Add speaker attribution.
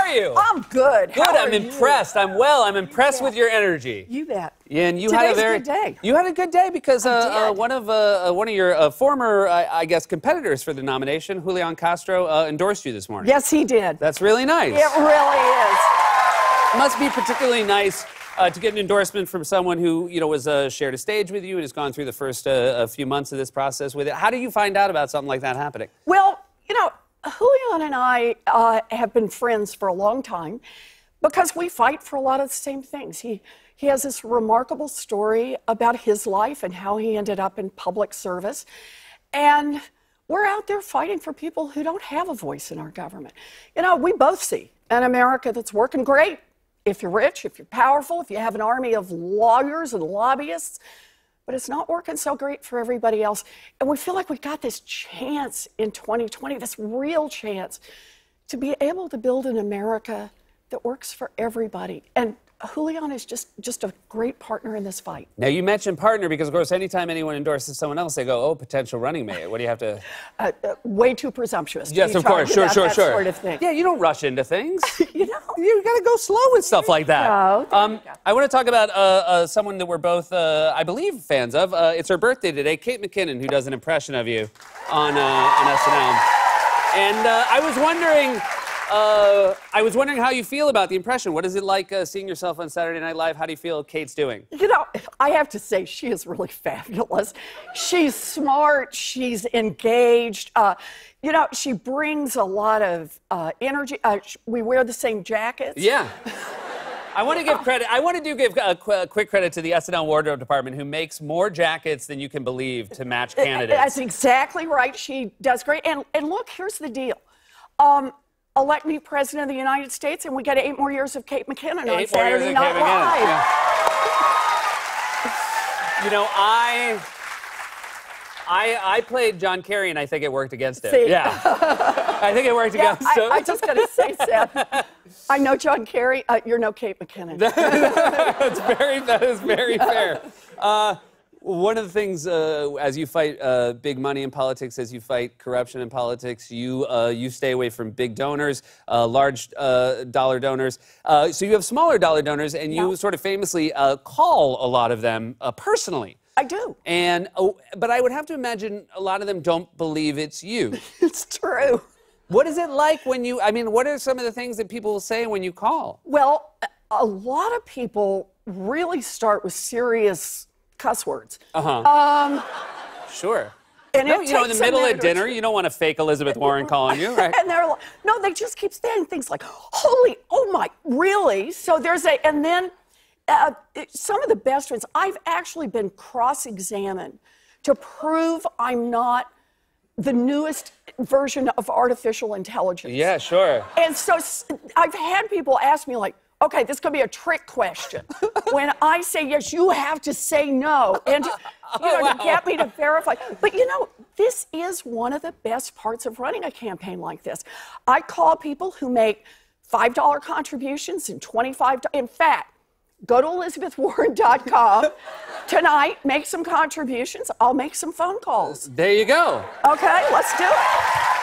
Speaker 1: are you?
Speaker 2: I'm good.
Speaker 1: Good.
Speaker 2: How
Speaker 1: I'm
Speaker 2: are
Speaker 1: impressed.
Speaker 2: You?
Speaker 1: I'm well. I'm impressed with your energy.
Speaker 2: You bet.
Speaker 1: And you
Speaker 2: Today's
Speaker 1: had a very
Speaker 2: good day.
Speaker 1: You had a good day because
Speaker 2: I did.
Speaker 1: one of your former, I guess, competitors for the nomination, Julian Castro, endorsed you this morning.
Speaker 2: Yes, he did.
Speaker 1: That's really nice.
Speaker 2: It really is.
Speaker 1: It must be particularly nice to get an endorsement from someone who, was shared a stage with you and has gone through the first few months of this process with it. How do you find out about something like that happening?
Speaker 2: Well, Julian and I have been friends for a long time because we fight for a lot of the same things. He has this remarkable story about his life and how he ended up in public service. And we're out there fighting for people who don't have a voice in our government. We both see an America that's working great. If you're rich, if you're powerful, if you have an army of lawyers and lobbyists, but it's not working so great for everybody else. And we feel like we got this chance in 2020, this real chance to be able to build an America that works for everybody. And Julian is just a great partner in this fight.
Speaker 1: Now, you mentioned partner because, of course, anytime anyone endorses someone else, they go, oh, potential running mate. What do you have to...
Speaker 2: way too presumptuous.
Speaker 1: Yes, of course. Sure.
Speaker 2: Sort of thing.
Speaker 1: Yeah, you don't rush into things.
Speaker 2: You
Speaker 1: got to go slow with stuff like that. I want to talk about someone that we're both, I believe, fans of. It's her birthday today, Kate McKinnon, who does an impression of you on SNL. And I was wondering how you feel about the impression. What is it like seeing yourself on Saturday Night Live? How do you feel Kate's doing?
Speaker 2: I have to say, she is really fabulous. She's smart. She's engaged. She brings a lot of energy. We wear the same jackets.
Speaker 1: Yeah. I want to give credit. I want to give quick credit to the SNL wardrobe department, who makes more jackets than you can believe to match candidates.
Speaker 2: That's exactly right. She does great. And look, here's the deal. Elect me president of the United States, and we get 8 more years of Kate McKinnon on Saturday Night Live.
Speaker 1: Yeah. I played John Kerry, and I think it worked against him.
Speaker 2: See?
Speaker 1: Yeah. I think it worked against him.
Speaker 2: I just got to say, Seth, I know John Kerry. You're no Kate McKinnon.
Speaker 1: That is very fair. One of the things, as you fight big money in politics, as you fight corruption in politics, you stay away from big donors, large dollar donors. So you have smaller dollar donors, and you sort of famously call a lot of them personally.
Speaker 2: I do.
Speaker 1: But I would have to imagine a lot of them don't believe it's you.
Speaker 2: It's true.
Speaker 1: What is it like when what are some of the things that people will say when you call?
Speaker 2: Well, a lot of people really start with serious cuss words.
Speaker 1: Sure.
Speaker 2: And
Speaker 1: in the middle of dinner, you don't want a fake Elizabeth Warren calling you, right?
Speaker 2: And they're like, no, they just keep saying things like, oh my, really? So there's and then some of the best ones, I've actually been cross-examined to prove I'm not the newest version of artificial intelligence.
Speaker 1: Yeah, sure.
Speaker 2: And so I've had people ask me like, okay, this could be a trick question. When I say yes, you have to say no. And, to get me to verify. But, this is one of the best parts of running a campaign like this. I call people who make $5 contributions and $25. In fact, go to ElizabethWarren.com tonight, make some contributions. I'll make some phone calls.
Speaker 1: There you go.
Speaker 2: Okay, let's do it.